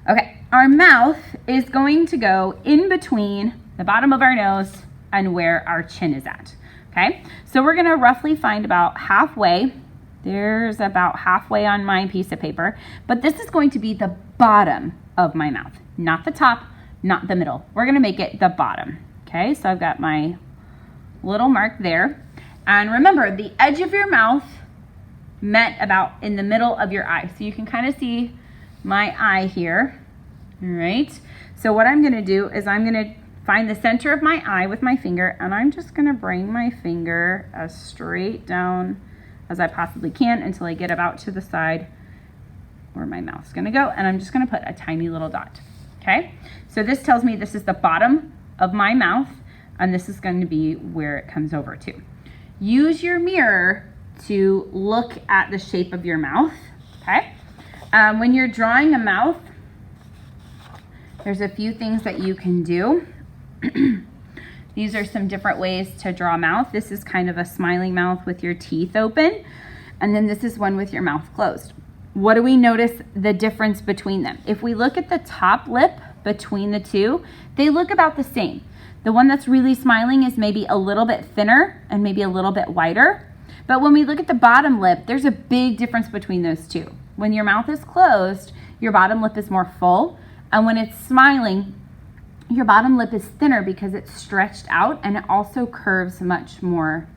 Okay, our mouth is going to go in between the bottom of our nose and where our chin is at. Okay, so we're gonna roughly find about halfway. There's about halfway on my piece of paper, but this is going to be the bottom of my mouth, not the top, not the middle. We're gonna make it the bottom. Okay, so I've got my little mark there. And remember, the edge of your mouth met about in the middle of your eye. So you can kind of see my eye here. All right, so what I'm gonna do is I'm gonna find the center of my eye with my finger, and I'm just gonna bring my finger as straight down as I possibly can until I get about to the side where my mouth's gonna go, and I'm just gonna put a tiny little dot, okay? So this tells me this is the bottom of my mouth, and this is going to be where it comes over to. Use your mirror to look at the shape of your mouth, okay? When you're drawing a mouth, there's a few things that you can do. These are some different ways to draw a mouth. This is kind of a smiling mouth with your teeth open, and then this is one with your mouth closed. What do we notice the difference between them? If we look at the top lip between the two, they look about the same. The one that's really smiling is maybe a little bit thinner and maybe a little bit wider. But when we look at the bottom lip, there's a big difference between those two. When your mouth is closed, your bottom lip is more full. And when it's smiling, your bottom lip is thinner because it's stretched out, and it also curves much more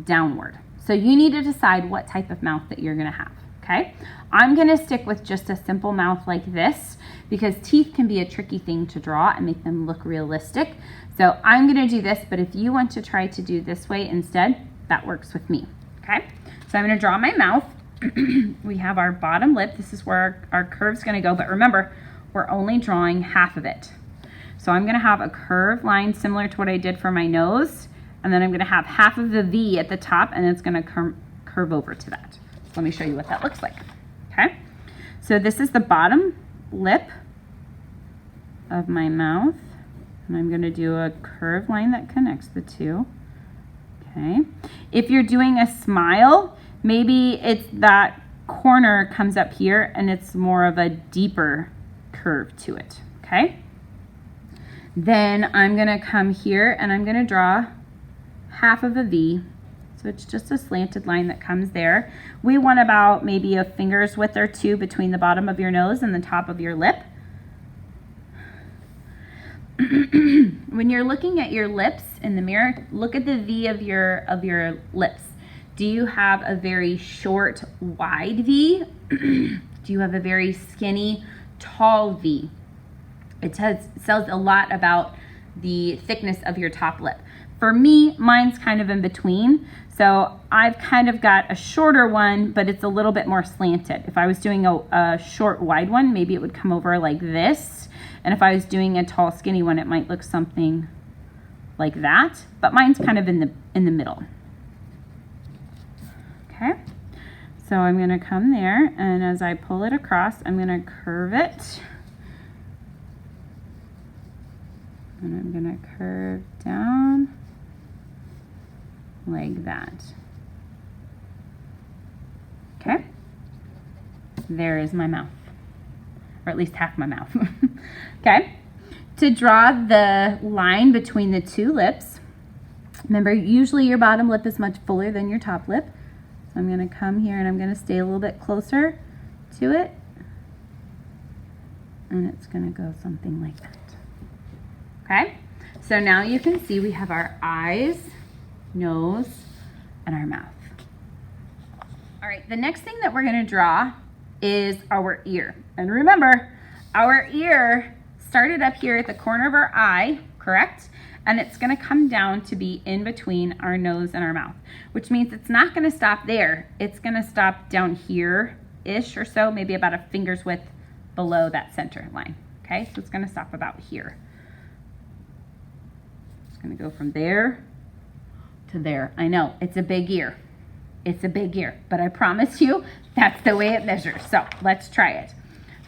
downward. So you need to decide what type of mouth that you're gonna have, okay? I'm gonna stick with just a simple mouth like this because teeth can be a tricky thing to draw and make them look realistic. So I'm gonna do this, but if you want to try to do this way instead, that works with me, okay? So I'm gonna draw my mouth. We have our bottom lip. This is where our curve's gonna go, but remember, we're only drawing half of it. So I'm gonna have a curved line similar to what I did for my nose, and then I'm gonna have half of the V at the top, and it's gonna curve over to that. So let me show you what that looks like, okay? So this is the bottom lip of my mouth, and I'm gonna do a curved line that connects the two, okay? If you're doing a smile, maybe it's that corner comes up here and it's more of a deeper curve to it, okay? Then I'm gonna come here and I'm gonna draw half of a V. So it's just a slanted line that comes there. We want about maybe a finger's width or two between the bottom of your nose and the top of your lip. When you're looking at your lips in the mirror, look at the V of your lips. Do you have a very short, wide V? Do you have a very skinny, tall V? It tells a lot about the thickness of your top lip. For me, mine's kind of in between. So I've kind of got a shorter one, but it's a little bit more slanted. If I was doing a short, wide one, maybe it would come over like this. And if I was doing a tall, skinny one, it might look something like that. But mine's kind of in the middle. Okay. So I'm gonna come there, and as I pull it across, I'm gonna curve it. And I'm gonna curve down like that. Okay, there is my mouth, or at least half my mouth. Okay, to draw the line between the two lips, remember usually your bottom lip is much fuller than your top lip. So I'm gonna come here and I'm gonna stay a little bit closer to it, and it's gonna go something like that. Okay, so now you can see we have our eyes, nose, and our mouth. All right, the next thing that we're gonna draw is our ear. And remember, our ear started up here at the corner of our eye, correct? And it's gonna come down to be in between our nose and our mouth, which means it's not gonna stop there. It's gonna stop down here-ish or so, maybe about a finger's width below that center line, okay? So it's gonna stop about here. It's gonna go from there to there. I know, it's a big ear. It's a big ear, but I promise you, that's the way it measures. So let's try it.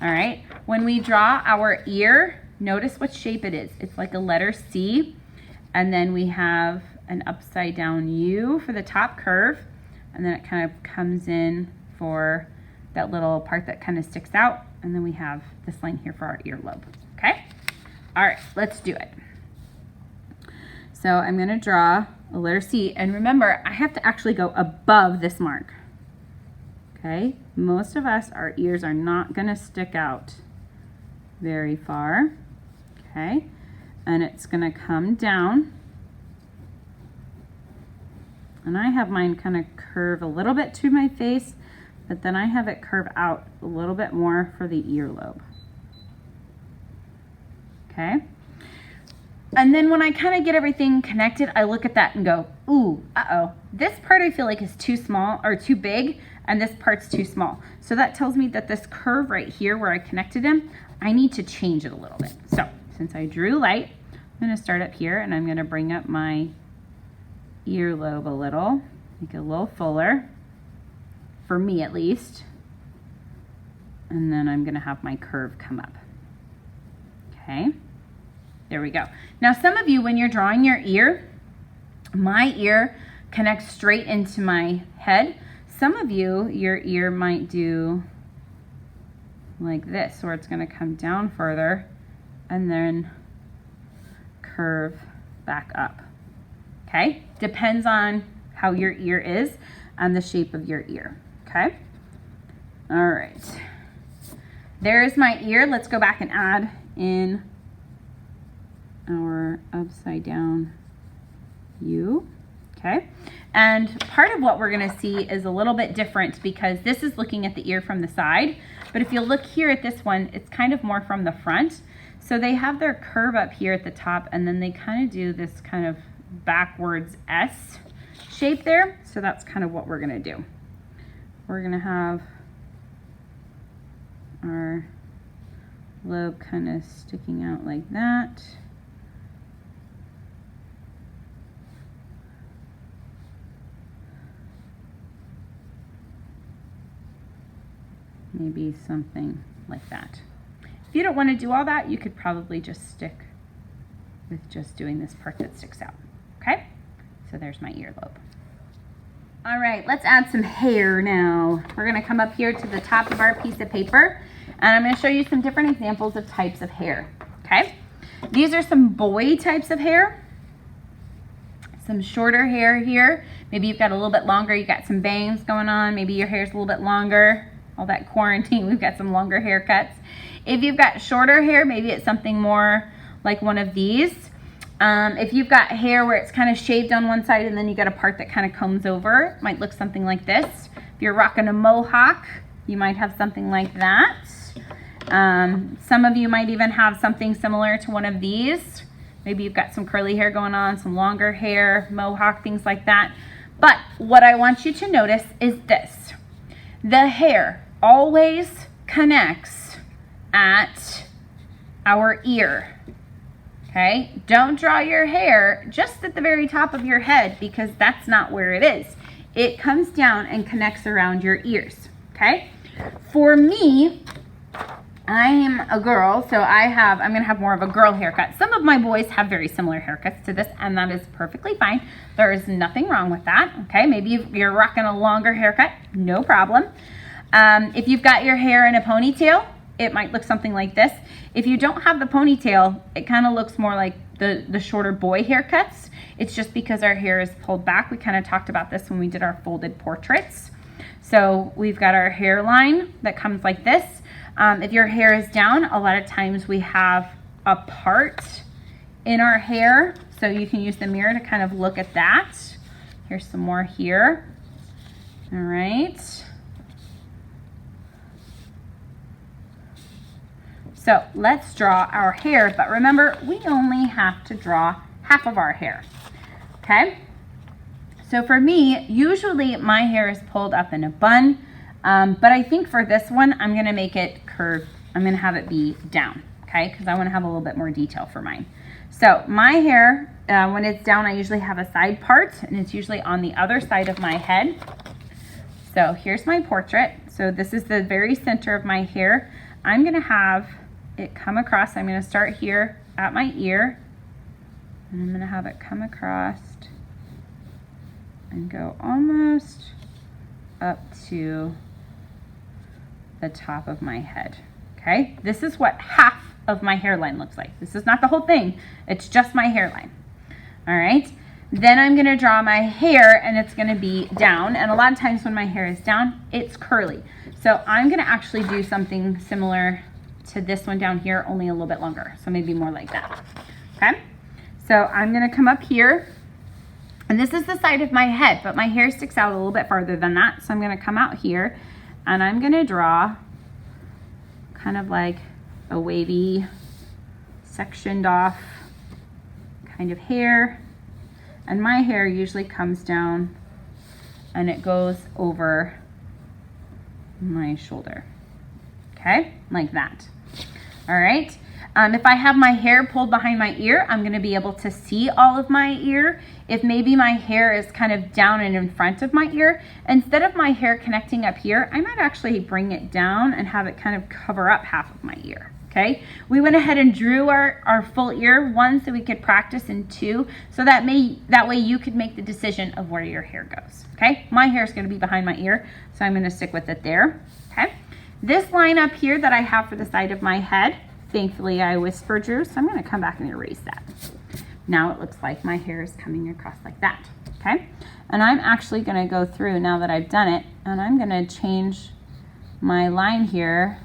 All right, when we draw our ear, notice what shape it is. It's like a letter C, and then we have an upside down U for the top curve, and then it kind of comes in for that little part that kind of sticks out, And then we have this line here for our earlobe, okay? All right, let's do it. So I'm gonna draw a letter C, and remember, I have to actually go above this mark, okay? Most of us, our ears are not gonna stick out very far, okay? And it's gonna come down. And I have mine kind of curve a little bit to my face, but then I have it curve out a little bit more for the earlobe. Okay? And then when I kind of get everything connected, I look at that and go, ooh, uh-oh. This part I feel like is too small or too big, and this part's too small. So that tells me that this curve right here where I connected them, I need to change it a little bit. So since I drew light, I'm gonna start up here and I'm gonna bring up my earlobe a little, make it a little fuller, for me at least. And then I'm gonna have my curve come up. Okay, there we go. Now some of you, when you're drawing your ear, my ear connects straight into my head. Some of you, your ear might do like this, where it's gonna come down further and then curve back up. Okay, depends on how your ear is and the shape of your ear, okay? All right, there's my ear. Let's go back and add in our upside down U, okay? And part of what we're gonna see is a little bit different because this is looking at the ear from the side, but if you look here at this one, it's kind of more from the front. So they have their curve up here at the top, and then they kind of do this kind of backwards S shape there. So that's kind of what we're gonna do. We're gonna have our lobe kind of sticking out like that. Maybe something like that. If you don't want to do all that, you could probably just stick with just doing this part that sticks out. Okay, so there's my earlobe. All right, let's add some hair now. We're gonna come up here to the top of our piece of paper, and I'm gonna show you some different examples of types of hair, okay? These are some boy types of hair. Some shorter hair here. Maybe you've got a little bit longer, you got some bangs going on, maybe your hair's a little bit longer. All that quarantine, we've got some longer haircuts. If you've got shorter hair, maybe it's something more like one of these. If you've got hair where it's kind of shaved on one side and then you got a part that kind of combs over, it might look something like this. If you're rocking a mohawk, you might have something like that. Some of you might even have something similar to one of these. Maybe you've got some curly hair going on, some longer hair, mohawk, things like that. But what I want you to notice is this. The hair always connects at our ear. Okay, don't draw your hair just at the very top of your head because that's not where it is. It comes down and connects around your ears, okay? For me, I'm a girl, so I'm gonna have more of a girl haircut. Some of my boys have very similar haircuts to this, and that is perfectly fine. There is nothing wrong with that, okay? Maybe you're rocking a longer haircut, no problem. If you've got your hair in a ponytail, it might look something like this. If you don't have the ponytail, it kind of looks more like the shorter boy haircuts. It's just because our hair is pulled back. We kind of talked about this when we did our folded portraits. So we've got our hairline that comes like this. If your hair is down, a lot of times we have a part in our hair. So you can use the mirror to kind of look at that. Here's some more here. All right. So let's draw our hair, but remember, we only have to draw half of our hair, okay? So for me, usually my hair is pulled up in a bun, but I think for this one, I'm gonna make it curved. I'm gonna have it be down, okay? Because I wanna have a little bit more detail for mine. So my hair, when it's down, I usually have a side part, and it's usually on the other side of my head. So here's my portrait. So this is the very center of my hair. I'm gonna have it come across. I'm going to start here at my ear, and I'm going to have it come across and go almost up to the top of my head. Okay, this is what half of my hairline looks like. This is not the whole thing. It's just my hairline. All right. Then I'm going to draw my hair, and it's going to be down. And a lot of times when my hair is down, it's curly. So I'm going to actually do something similar to this one down here, only a little bit longer. So maybe more like that. Okay. So I'm going to come up here, and this is the side of my head, but my hair sticks out a little bit farther than that. So I'm going to come out here, and I'm going to draw kind of like a wavy, sectioned off kind of hair. And my hair usually comes down and it goes over my shoulder. Okay, like that. All right. If I have my hair pulled behind my ear, I'm going to be able to see all of my ear. If maybe my hair is kind of down and in front of my ear, instead of my hair connecting up here, I might actually bring it down and have it kind of cover up half of my ear. Okay, we went ahead and drew our full ear, one, so we could practice, and two, so that way you could make the decision of where your hair goes. Okay, my hair is going to be behind my ear, so I'm going to stick with it there. Okay, this line up here that I have for the side of my head, thankfully I whisper drew, so I'm going to come back and erase that. Now it looks like my hair is coming across like that. Okay, and I'm actually going to go through now that I've done it, and I'm going to change my line here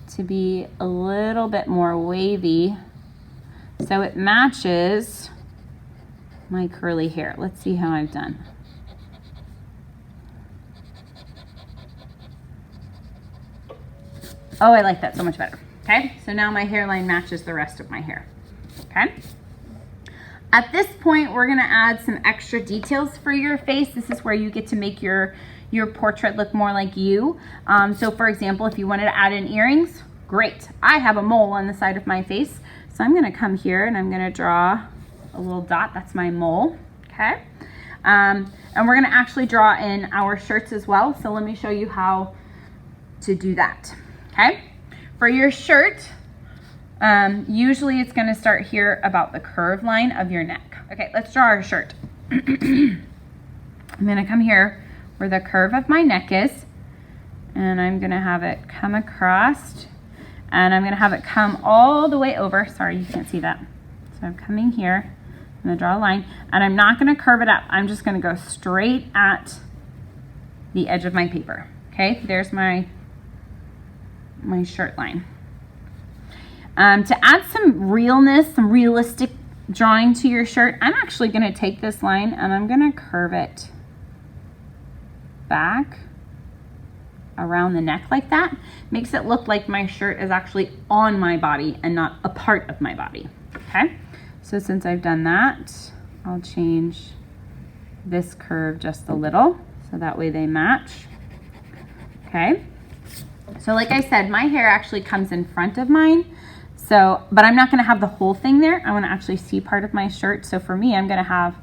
to be a little bit more wavy so it matches my curly hair. Let's see how I've done. Oh, I like that so much better. Okay, so now my hairline matches the rest of my hair. Okay. At this point, we're gonna add some extra details for your face. This is where you get to make your portrait look more like you. So for example, if you wanted to add in earrings, great. I have a mole on the side of my face. So I'm gonna come here and I'm gonna draw a little dot. That's my mole, okay? And we're gonna actually draw in our shirts as well. So let me show you how to do that, okay? For your shirt, usually it's gonna start here about the curve line of your neck. Okay, let's draw our shirt. I'm gonna come here where the curve of my neck is, and I'm gonna have it come across, and I'm gonna have it come all the way over. Sorry, you can't see that. So I'm coming here, I'm gonna draw a line, and I'm not gonna curve it up. I'm just gonna go straight at the edge of my paper. Okay, there's my shirt line. To add some realness, some realistic drawing to your shirt, I'm actually gonna take this line and I'm gonna curve it back around the neck like that. Makes it look like my shirt is actually on my body and not a part of my body, okay? So since I've done that, I'll change this curve just a little so that way they match, okay? So like I said, my hair actually comes in front of mine. So, but I'm not gonna have the whole thing there. I wanna actually see part of my shirt. So for me, I'm gonna have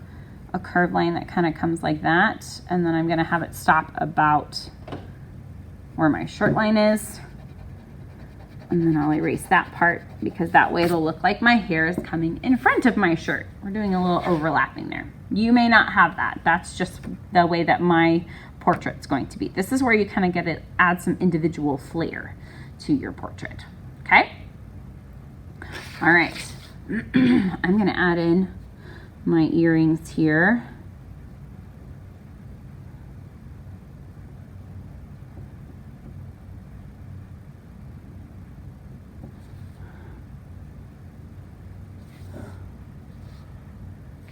a curved line that kind of comes like that. And then I'm gonna have it stop about where my shirt line is. And then I'll erase that part because that way it'll look like my hair is coming in front of my shirt. We're doing a little overlapping there. You may not have that. That's just the way that my portrait's going to be. This is where you kind of get it, add some individual flair to your portrait, okay? All right, I'm gonna add in my earrings here.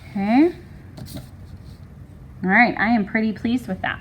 Okay. All right, I am pretty pleased with that.